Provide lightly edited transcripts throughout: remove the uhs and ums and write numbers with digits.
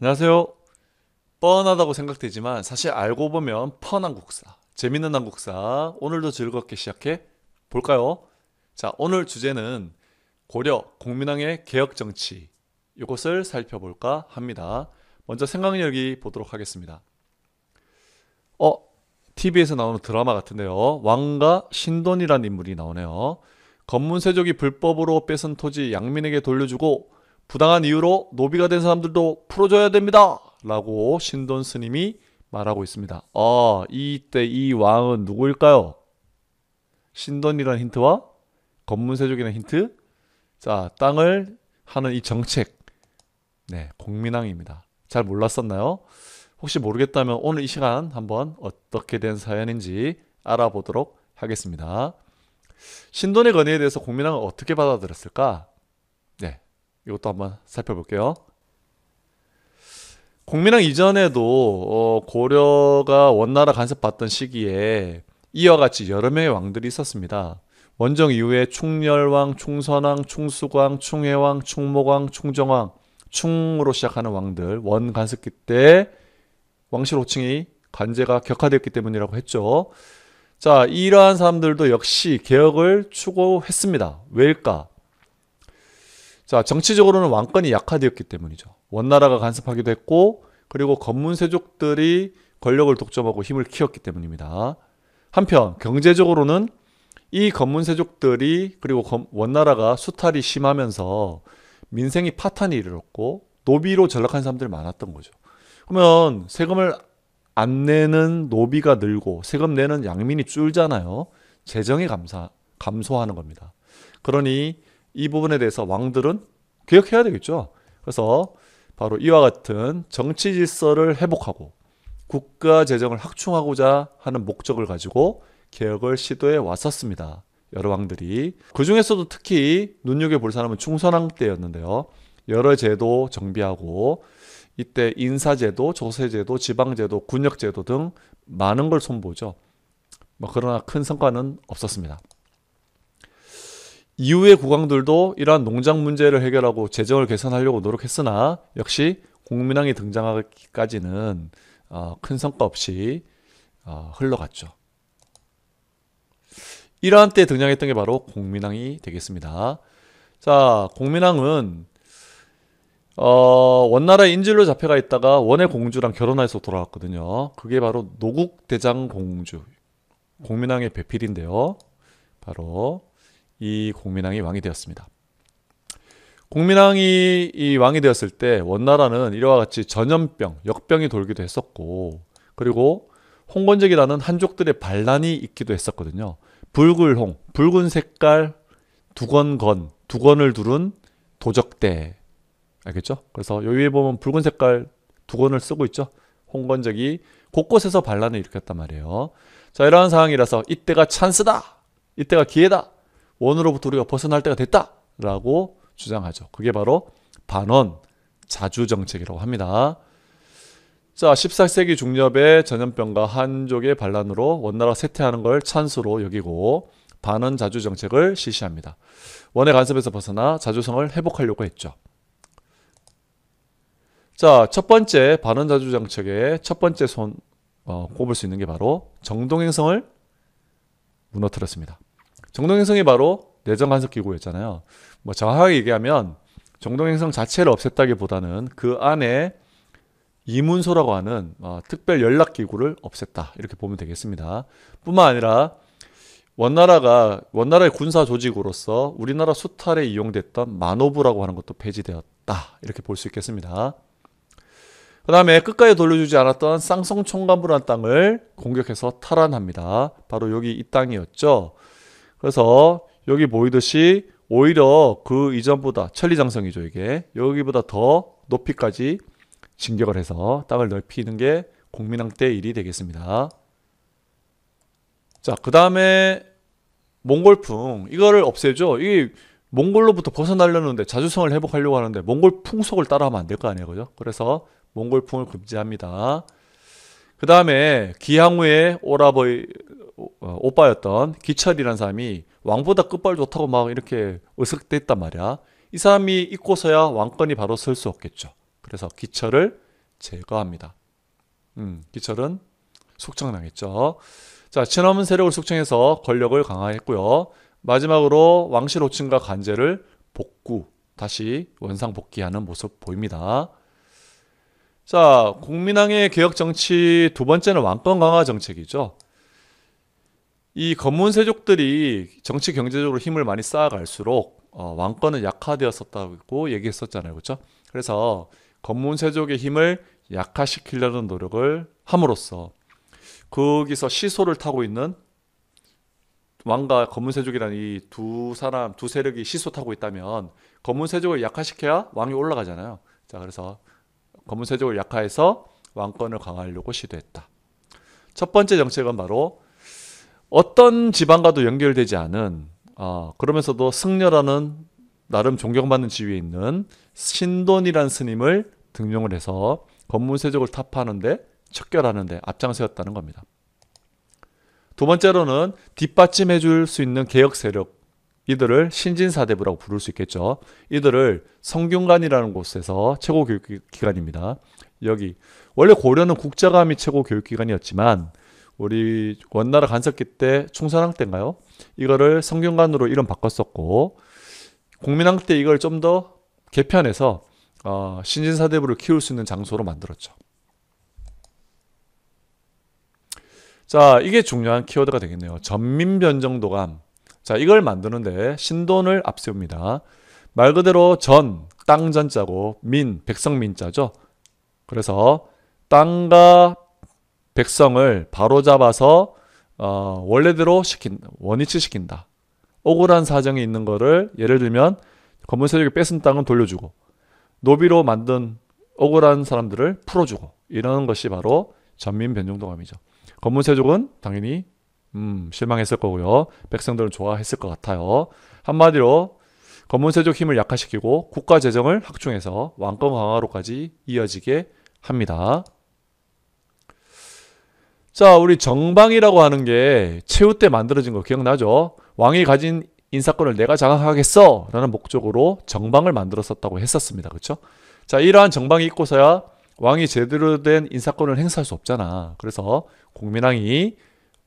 안녕하세요. 뻔하다고 생각되지만 사실 알고 보면 펀한국사, 재밌는 한국사 오늘도 즐겁게 시작해 볼까요? 자, 오늘 주제는 고려 공민왕의 개혁 정치 이것을 살펴볼까 합니다. 먼저 생각력이 보도록 하겠습니다. 어, TV에서 나오는 드라마 같은데요. 왕과 신돈이라는 인물이 나오네요. 건문세족이 불법으로 뺏은 토지 양민에게 돌려주고 부당한 이유로 노비가 된 사람들도 풀어줘야 됩니다. 라고 신돈 스님이 말하고 있습니다. 이때 이 왕은 누구일까요? 신돈이라는 힌트와 건문세족이라는 힌트. 자, 땅을 하는 이 정책. 네, 공민왕입니다. 잘 몰랐었나요? 혹시 모르겠다면 오늘 이 시간 한번 어떻게 된 사연인지 알아보도록 하겠습니다. 신돈의 건의에 대해서 공민왕은 어떻게 받아들였을까? 네, 이것도 한번 살펴볼게요. 공민왕 이전에도 고려가 원나라 간섭받던 시기에 이와 같이 여러 명의 왕들이 있었습니다. 원정 이후에 충렬왕, 충선왕, 충수광, 충혜왕, 충목왕, 충정왕, 충으로 시작하는 왕들 원 간섭기 때 왕실 호칭이 관제가 격화되었기 때문이라고 했죠. 자, 이러한 사람들도 역시 개혁을 추구했습니다. 왜일까? 자, 정치적으로는 왕권이 약화되었기 때문이죠. 원나라가 간섭하기도 했고, 그리고 건문세족들이 권력을 독점하고 힘을 키웠기 때문입니다. 한편 경제적으로는 이 건문세족들이 그리고 원나라가 수탈이 심하면서 민생이 파탄이 이르렀고 노비로 전락한 사람들이 많았던 거죠. 그러면 세금을 안 내는 노비가 늘고 세금 내는 양민이 줄잖아요. 재정이 감소하는 겁니다. 그러니 이 부분에 대해서 왕들은 개혁해야 되겠죠. 그래서 바로 이와 같은 정치 질서를 회복하고 국가 재정을 확충하고자 하는 목적을 가지고 개혁을 시도해 왔었습니다. 여러 왕들이. 그 중에서도 특히 눈여겨볼 사람은 충선왕 때였는데요. 여러 제도 정비하고 이때 인사제도, 조세제도, 지방제도, 군역제도 등 많은 걸 손보죠. 그러나 큰 성과는 없었습니다. 이후의 국왕들도 이러한 농장 문제를 해결하고 재정을 개선하려고 노력했으나 역시 공민왕이 등장하기까지는 큰 성과 없이 흘러갔죠. 이러한 때 등장했던 게 바로 공민왕이 되겠습니다. 자, 공민왕은 원나라의 인질로 잡혀가 있다가 원의 공주랑 결혼해서 돌아왔거든요. 그게 바로 노국대장 공주, 공민왕의 배필인데요. 바로 이 공민왕이 왕이 되었습니다. 공민왕이 이 왕이 되었을 때 원나라는 이와 같이 전염병, 역병이 돌기도 했었고, 그리고 홍건적이라는 한족들의 반란이 있기도 했었거든요. 붉을홍, 붉은 색깔 두건건, 두건을 두른 도적대. 알겠죠? 그래서 여기에 보면 붉은 색깔 두건을 쓰고 있죠. 홍건적이 곳곳에서 반란을 일으켰단 말이에요. 자, 이러한 상황이라서 이때가 찬스다. 이때가 기회다. 원으로부터 우리가 벗어날 때가 됐다. 라고 주장하죠. 그게 바로 반원 자주정책이라고 합니다. 자, 14세기 중엽에 전염병과 한족의 반란으로 원나라 쇠퇴하는 걸 찬스로 여기고 반원 자주정책을 실시합니다. 원의 간섭에서 벗어나 자주성을 회복하려고 했죠. 자, 첫 번째 반원 자주정책의 첫 번째 꼽을 수 있는 게 바로 정동행성을 무너뜨렸습니다. 정동행성이 바로 내정간섭기구였잖아요. 정확하게 얘기하면 정동행성 자체를 없앴다기보다는 그 안에 이문소라고 하는 특별 연락기구를 없앴다. 이렇게 보면 되겠습니다. 뿐만 아니라 원나라의 군사 조직으로서 우리나라 수탈에 이용됐던 만호부라고 하는 것도 폐지되었다. 이렇게 볼 수 있겠습니다. 그 다음에 끝까지 돌려주지 않았던 쌍성총감부라는 땅을 공격해서 탈환합니다. 바로 여기 이 땅이었죠. 그래서 여기 보이듯이 오히려 그 이전보다 천리장성이죠. 이게 여기보다 더 높이까지 진격을 해서 땅을 넓히는 게 공민왕 때 일이 되겠습니다. 자, 그 다음에 몽골풍 이거를 없애죠. 이게 몽골로부터 벗어나려는데 자주성을 회복하려고 하는데 몽골 풍속을 따라하면 안 될 거 아니에요. 그죠? 그래서 몽골풍을 금지합니다. 그 다음에 기항우의 오빠였던 기철이라는 사람이 왕보다 끝발 좋다고 막 이렇게 으슥댔단 말이야. 이 사람이 있고서야 왕권이 바로 설 수 없겠죠. 그래서 기철을 제거합니다. 기철은 숙청당했죠. 자, 친화문 세력을 숙청해서 권력을 강화했고요. 마지막으로 왕실 호칭과 간제를 복구, 다시 원상 복귀하는 모습 보입니다. 자, 국민왕의 개혁 정치 두 번째는 왕권 강화 정책이죠. 이 건문세족들이 정치 경제적으로 힘을 많이 쌓아갈수록 왕권은 약화되었었다고 얘기했었잖아요. 그렇죠? 그래서 건문세족의 힘을 약화시키려는 노력을 함으로써 거기서 시소를 타고 있는 왕과 건문세족이라는 이 두 세력이 시소 타고 있다면 건문세족을 약화시켜야 왕이 올라가잖아요. 자, 그래서 건문세족을 약화해서 왕권을 강화하려고 시도했다. 첫 번째 정책은 바로 어떤 지방과도 연결되지 않은 그러면서도 승려라는 나름 존경받는 지위에 있는 신돈이라는 스님을 등용을 해서 건문세족을 타파하는데 척결하는데 앞장세웠다는 겁니다. 두 번째로는 뒷받침해 줄 수 있는 개혁 세력, 이들을 신진사대부라고 부를 수 있겠죠. 이들을 성균관이라는 곳에서 최고 교육기관입니다. 여기 원래 고려는 국자감이 최고 교육기관이었지만 우리 원나라 간섭기 때 충선왕 때인가요? 이거를 성균관으로 이름 바꿨었고 공민왕 때 이걸 좀 더 개편해서 신진사대부를 키울 수 있는 장소로 만들었죠. 자, 이게 중요한 키워드가 되겠네요. 전민변정도감. 자, 이걸 만드는데 신돈을 앞세웁니다. 말 그대로 전, 땅 전자고 민, 백성 민자죠. 그래서 땅과 백성을 바로잡아서 원래대로 원위치시킨다. 억울한 사정이 있는 거를 예를 들면 건문세족이 뺏은 땅은 돌려주고 노비로 만든 억울한 사람들을 풀어주고 이러는 것이 바로 전민변정도감이죠. 건문세족은 당연히 실망했을 거고요. 백성들은 좋아했을 것 같아요. 한마디로 건문세족 힘을 약화시키고 국가 재정을 확충해서 왕권 강화로까지 이어지게 합니다. 자, 우리 정방이라고 하는 게 최후 때 만들어진 거 기억나죠? 왕이 가진 인사권을 내가 장악하겠어 라는 목적으로 정방을 만들었었다고 했었습니다. 그렇죠? 자, 이러한 정방이 있고서야 왕이 제대로 된 인사권을 행사할 수 없잖아. 그래서 공민왕이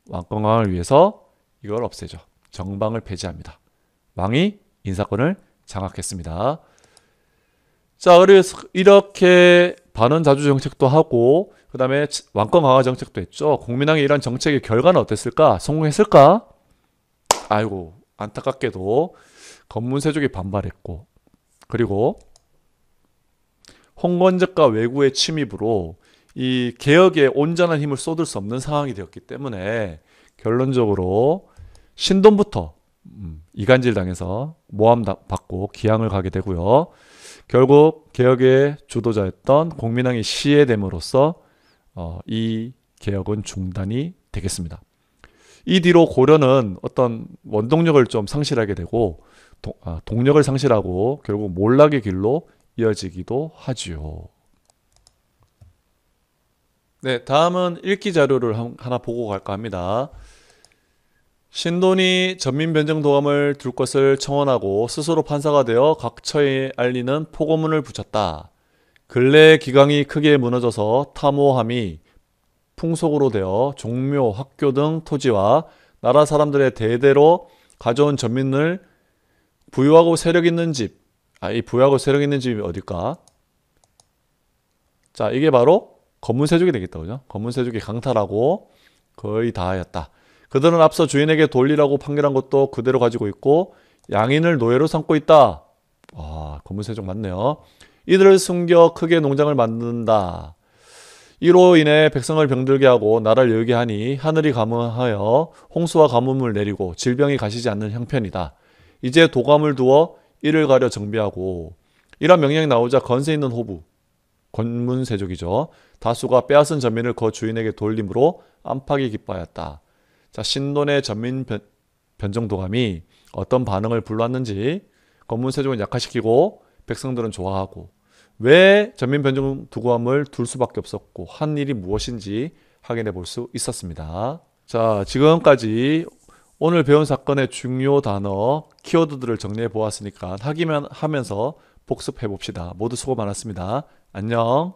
왕권 강화를 위해서 이걸 없애죠. 정방을 폐지합니다. 왕이 인사권을 장악했습니다. 자, 그래서 이렇게 반원자주 정책도 하고 그 다음에 왕권 강화 정책도 했죠. 공민왕의 이런 정책의 결과는 어땠을까? 성공했을까? 아이고, 안타깝게도 건문세족이 반발했고 그리고 홍건적과 왜구의 침입으로 이 개혁에 온전한 힘을 쏟을 수 없는 상황이 되었기 때문에 결론적으로 신돈부터 이간질 당해서 모함 받고 기항을 가게 되고요. 결국 개혁의 주도자였던 공민왕이 시해됨으로써 이 개혁은 중단이 되겠습니다. 이 뒤로 고려는 어떤 원동력을 좀 상실하게 되고 동력을 상실하고 결국 몰락의 길로 이어지기도 하지요. 네, 다음은 읽기 자료를 하나 보고 갈까 합니다. 신돈이 전민변정도감을 둘 것을 청원하고 스스로 판사가 되어 각 처에 알리는 포고문을 붙였다. 근래 기강이 크게 무너져서 탐호함이 풍속으로 되어 종묘, 학교 등 토지와 나라 사람들의 대대로 가져온 전민을 부유하고 세력 있는 집, 이 부유하고 세력 있는 집이 어딜까? 자, 이게 바로 건문세족이 되겠다. 그죠? 건문세족이 강탈하고 거의 다 하였다. 그들은 앞서 주인에게 돌리라고 판결한 것도 그대로 가지고 있고 양인을 노예로 삼고 있다. 건문세족 맞네요. 이들을 숨겨 크게 농장을 만든다. 이로 인해 백성을 병들게 하고 나라를 열게 하니 하늘이 가뭄하여 홍수와 가뭄을 내리고 질병이 가시지 않는 형편이다. 이제 도감을 두어 이를 가려 정비하고 이런 명령이 나오자 건세 있는 호부 건문세족이죠. 다수가 빼앗은 전민을 그 주인에게 돌림으로 안팎이 기뻐하였다. 자, 신돈의 전민 변정도감이 어떤 반응을 불러왔는지 건문세족은 약화시키고 백성들은 좋아하고 왜 전민 변정도감을 둘 수밖에 없었고 한 일이 무엇인지 확인해 볼 수 있었습니다. 자, 지금까지 오늘 배운 사건의 중요 단어 키워드들을 정리해 보았으니까 하면서 복습해 봅시다. 모두 수고 많았습니다. 안녕.